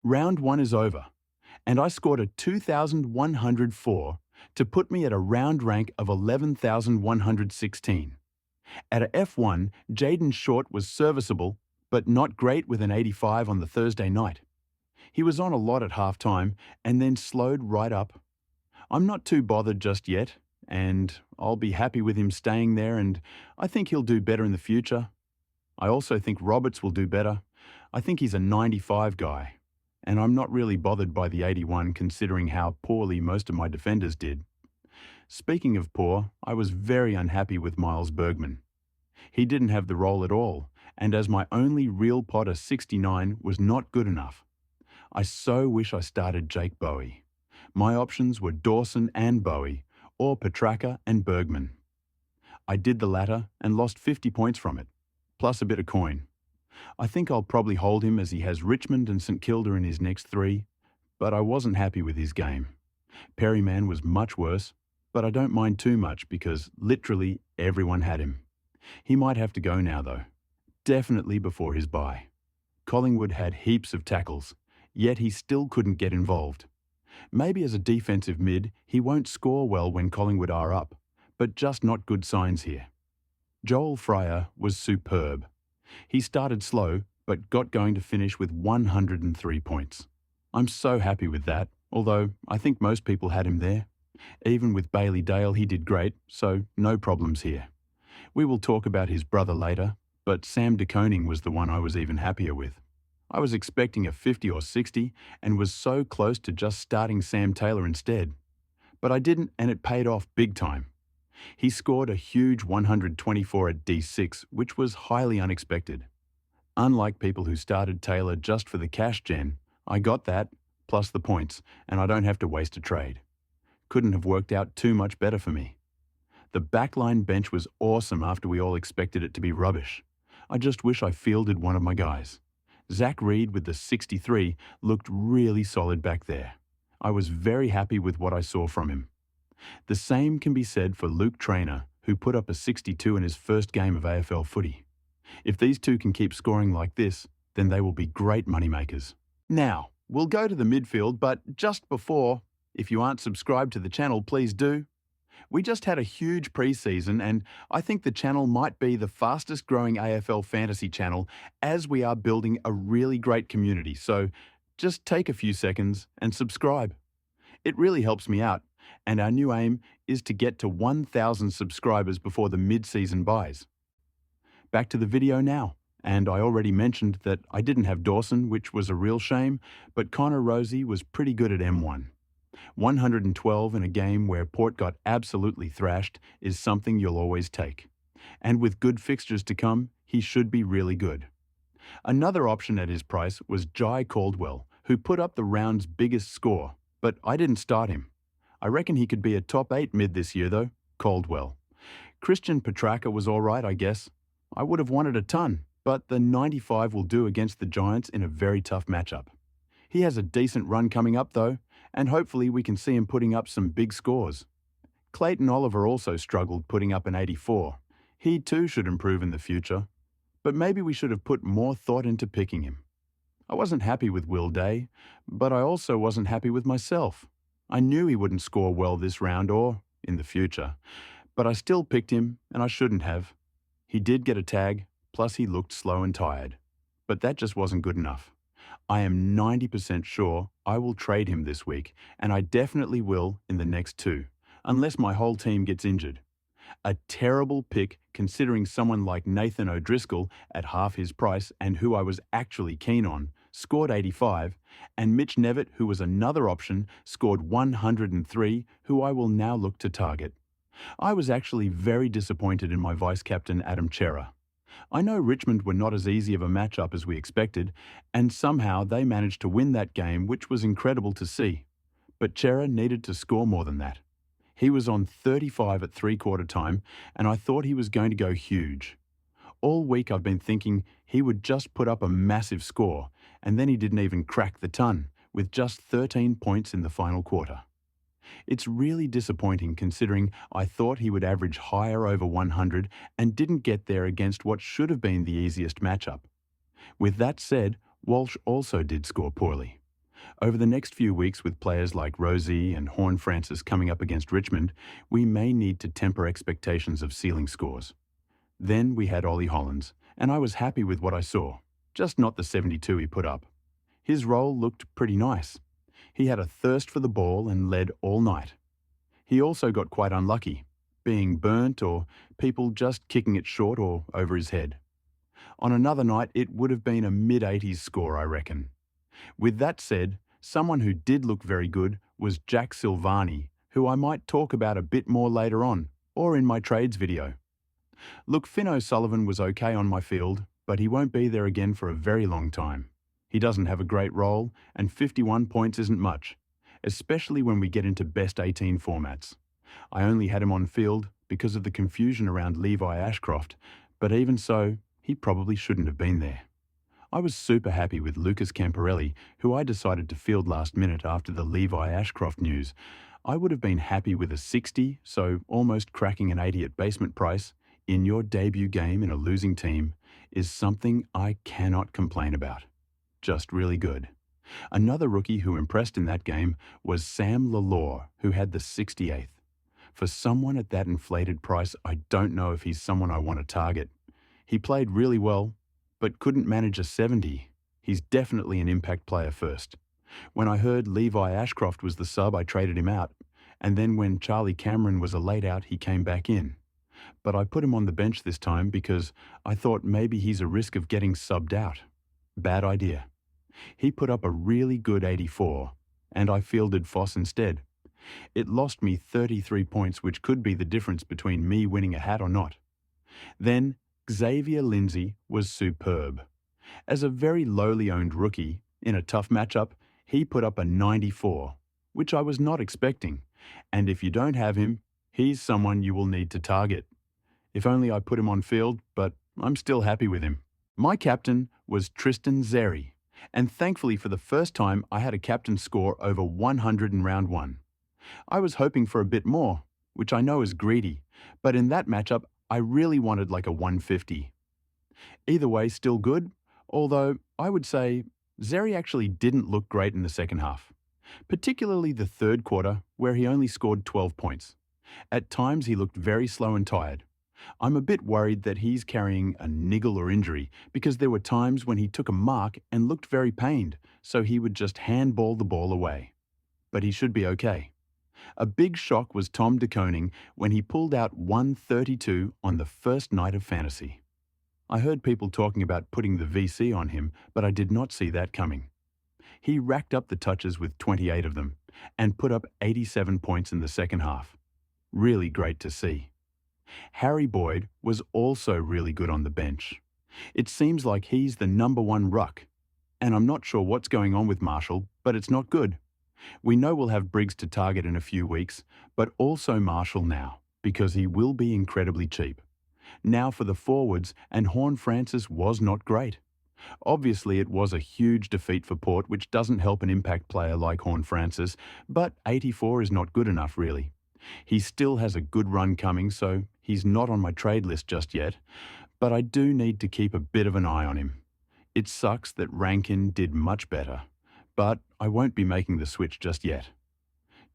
Round 1 is over, and I scored a 2,104 to put me at a round rank of 11,116. At a F1, Jaden Short was serviceable, but not great with an 85 on the Thursday night. He was on a lot at half-time and then slowed right up. I'm not too bothered just yet, and I'll be happy with him staying there, and I think he'll do better in the future. I also think Roberts will do better. I think he's a 95 guy, and I'm not really bothered by the 81 considering how poorly most of my defenders did. Speaking of poor, I was very unhappy with Miles Bergman. He didn't have the role at all, and as my only real Potter 69 was not good enough. I so wish I started Jake Bowie. My options were Dawson and Bowie, or Petracca and Bergman. I did the latter and lost 50 points from it, plus a bit of coin. I think I'll probably hold him as he has Richmond and St Kilda in his next 3, but I wasn't happy with his game. Perryman was much worse, but I don't mind too much because literally everyone had him. He might have to go now though, definitely before his bye. Collingwood had heaps of tackles, yet he still couldn't get involved. Maybe as a defensive mid, he won't score well when Collingwood are up, but just not good signs here. Joel Fryer was superb. He started slow, but got going to finish with 103 points. I'm so happy with that, although I think most people had him there. Even with Bailey Dale, he did great, so no problems here. We will talk about his brother later, but Sam de Koning was the one I was even happier with. I was expecting a 50 or 60 and was so close to just starting Sam Taylor instead. But I didn't, and it paid off big time. He scored a huge 124 at D6, which was highly unexpected. Unlike people who started Taylor just for the cash gen, I got that, plus the points, and I don't have to waste a trade. Couldn't have worked out too much better for me. The backline bench was awesome after we all expected it to be rubbish. I just wish I fielded one of my guys. Zach Reed with the 63 looked really solid back there. I was very happy with what I saw from him. The same can be said for Luke Traynor, who put up a 62 in his first game of AFL footy. If these two can keep scoring like this, then they will be great moneymakers. Now, we'll go to the midfield, but just before, if you aren't subscribed to the channel, please do. We just had a huge pre-season and I think the channel might be the fastest growing AFL fantasy channel as we are building a really great community, so just take a few seconds and subscribe. It really helps me out, and our new aim is to get to 1,000 subscribers before the mid-season buys. Back to the video now, and I already mentioned that I didn't have Dawson, which was a real shame, but Connor Rozee was pretty good at M1. 112 in a game where Port got absolutely thrashed is something you'll always take. And with good fixtures to come, he should be really good. Another option at his price was Jai Caldwell, who put up the round's biggest score, but I didn't start him. I reckon he could be a top 8 mid this year though, Caldwell. Christian Petracca was alright, I guess. I would have wanted a ton, but the 95 will do against the Giants in a very tough matchup. He has a decent run coming up though, and hopefully we can see him putting up some big scores. Clayton Oliver also struggled putting up an 84. He too should improve in the future, but maybe we should have put more thought into picking him. I wasn't happy with Will Day, but I also wasn't happy with myself. I knew he wouldn't score well this round or in the future, but I still picked him and I shouldn't have. He did get a tag, plus he looked slow and tired, but that just wasn't good enough. I am 90% sure I will trade him this week, and I definitely will in the next 2, unless my whole team gets injured. A terrible pick considering someone like Nathan O'Driscoll at half his price and who I was actually keen on, scored 85, and Mitch Nevitt, who was another option, scored 103, who I will now look to target. I was actually very disappointed in my vice-captain Adam Chera. I know Richmond were not as easy of a matchup as we expected, and somehow they managed to win that game, which was incredible to see. But Chera needed to score more than that. He was on 35 at three-quarter time, and I thought he was going to go huge. All week I've been thinking he would just put up a massive score, and then he didn't even crack the ton, with just 13 points in the final quarter. It's really disappointing considering I thought he would average higher over 100 and didn't get there against what should have been the easiest matchup. With that said, Walsh also did score poorly. Over the next few weeks, with players like Rosie and Horn Francis coming up against Richmond, we may need to temper expectations of ceiling scores. Then we had Ollie Hollands, and I was happy with what I saw, just not the 72 he put up. His role looked pretty nice. He had a thirst for the ball and led all night. He also got quite unlucky, being burnt or people just kicking it short or over his head. On another night, it would have been a mid-80s score, I reckon. With that said, someone who did look very good was Jack Silvani, who I might talk about a bit more later on, or in my trades video. Look, Finn O'Sullivan was okay on my field, but he won't be there again for a very long time. He doesn't have a great role, and 51 points isn't much, especially when we get into best 18 formats. I only had him on field because of the confusion around Levi Ashcroft, but even so, he probably shouldn't have been there. I was super happy with Lucas Camporelli, who I decided to field last minute after the Levi Ashcroft news. I would have been happy with a 60, so almost cracking an 80 at basement price, in your debut game in a losing team, is something I cannot complain about. Just really good. Another rookie who impressed in that game was Sam Lalore, who had the 68th. For someone at that inflated price, I don't know if he's someone I want to target. He played really well, but couldn't manage a 70. He's definitely an impact player first. When I heard Levi Ashcroft was the sub, I traded him out, and then when Charlie Cameron was a late out, he came back in. But I put him on the bench this time because I thought maybe he's a risk of getting subbed out. Bad idea. He put up a really good 84, and I fielded Foss instead. It lost me 33 points, which could be the difference between me winning a hat or not. Then Xavier Lindsay was superb. As a very lowly owned rookie, in a tough matchup, he put up a 94, which I was not expecting, and if you don't have him, he's someone you will need to target. If only I put him on field, but I'm still happy with him. My captain was Tristan Xerri, and thankfully for the first time I had a captain score over 100 in round one. I was hoping for a bit more, which I know is greedy, but in that matchup I really wanted like a 150. Either way, still good, although I would say Xerri actually didn't look great in the second half, particularly the third quarter where he only scored 12 points. At times he looked very slow and tired. I'm a bit worried that he's carrying a niggle or injury because there were times when he took a mark and looked very pained, so he would just handball the ball away. But he should be okay. A big shock was Tom De Koning when he pulled out 132 on the first night of fantasy. I heard people talking about putting the VC on him, but I did not see that coming. He racked up the touches with 28 of them and put up 87 points in the second half. Really great to see. Harry Boyd was also really good on the bench. It seems like he's the #1 ruck, and I'm not sure what's going on with Marshall, but it's not good. We know we'll have Briggs to target in a few weeks, but also Marshall now, because he will be incredibly cheap. Now for the forwards, and Horn Francis was not great. Obviously, it was a huge defeat for Port, which doesn't help an impact player like Horn Francis, but 84 is not good enough, really. He still has a good run coming, so he's not on my trade list just yet, but I do need to keep a bit of an eye on him. It sucks that Rankin did much better, but I won't be making the switch just yet.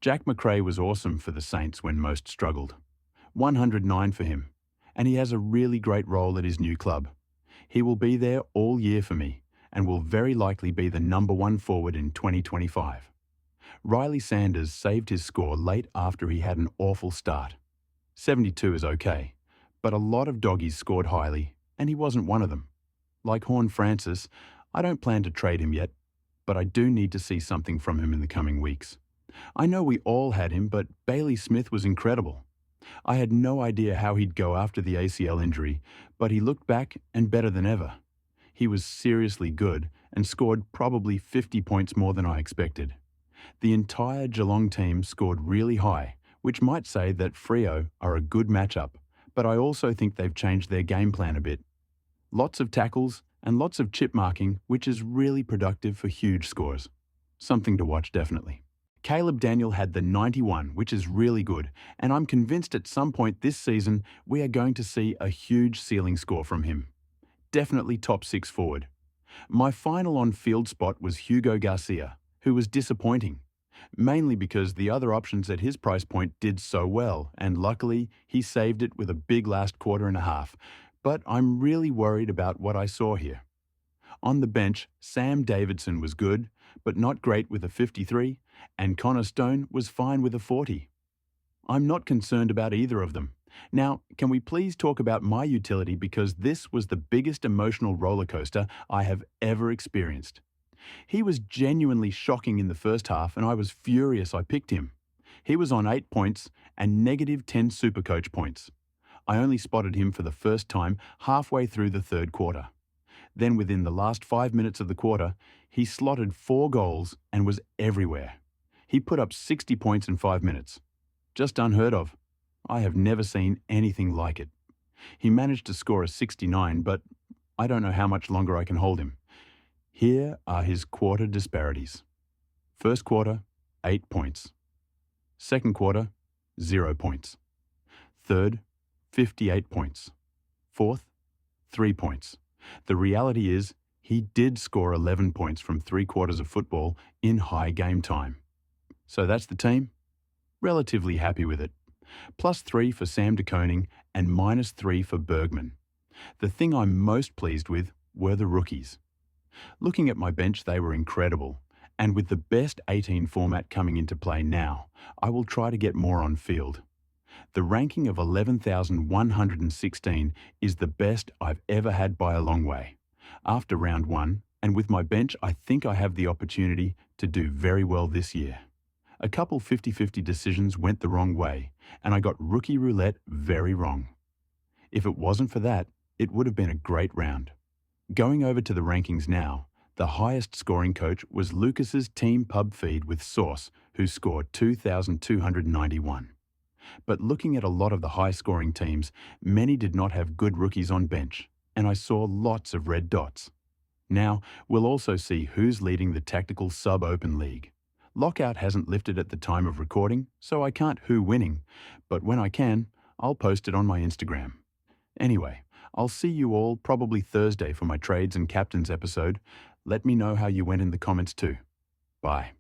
Jack McRae was awesome for the Saints when most struggled. 109 for him, and he has a really great role at his new club. He will be there all year for me, and will very likely be the #1 forward in 2025. Riley Sanders saved his score late after he had an awful start. 72 is okay, but a lot of doggies scored highly, and he wasn't one of them. Like Horn Francis, I don't plan to trade him yet, but I do need to see something from him in the coming weeks. I know we all had him, but Bailey Smith was incredible. I had no idea how he'd go after the ACL injury, but he looked back and better than ever. He was seriously good and scored probably 50 points more than I expected. The entire Geelong team scored really high, which might say that Freo are a good matchup, but I also think they've changed their game plan a bit. Lots of tackles and lots of chip marking, which is really productive for huge scores. Something to watch, definitely. Caleb Daniel had the 91, which is really good, and I'm convinced at some point this season we are going to see a huge ceiling score from him. Definitely top 6 forward. My final on-field spot was Hugo Garcia, who was disappointing, mainly because the other options at his price point did so well, and luckily he saved it with a big last quarter and a half. But I'm really worried about what I saw here. On the bench, Sam Davidson was good, but not great with a 53, and Connor Stone was fine with a 40. I'm not concerned about either of them. Now, can we please talk about my utility, because this was the biggest emotional roller coaster I have ever experienced. He was genuinely shocking in the first half, and I was furious I picked him. He was on 8 points and -10 Supercoach points. I only spotted him for the first time halfway through the third quarter. Then within the last 5 minutes of the quarter, he slotted 4 goals and was everywhere. He put up 60 points in 5 minutes. Just unheard of. I have never seen anything like it. He managed to score a 69, but I don't know how much longer I can hold him. Here are his quarter disparities. First quarter, 8 points. Second quarter, 0 points. Third, 58 points. Fourth, 3 points. The reality is, he did score 11 points from 3 quarters of football in high game time. So that's the team. Relatively happy with it. +3 for Sam De Koning and -3 for Bergman. The thing I'm most pleased with were the rookies. Looking at my bench, they were incredible. And with the best 18 format coming into play now, I will try to get more on field. The ranking of 11,116 is the best I've ever had by a long way. After round 1, and with my bench, I think I have the opportunity to do very well this year. A couple 50-50 decisions went the wrong way, and I got rookie roulette very wrong. If it wasn't for that, it would have been a great round. Going over to the rankings now, the highest scoring coach was Lucas's team pub feed with Sauce, who scored 2,291. But looking at a lot of the high-scoring teams, many did not have good rookies on bench, and I saw lots of red dots. Now, we'll also see who's leading the tactical sub-open league. Lockout hasn't lifted at the time of recording, so I can't who winning, but when I can, I'll post it on my Instagram. Anyway, I'll see you all probably Thursday for my trades and captains episode. Let me know how you went in the comments too. Bye.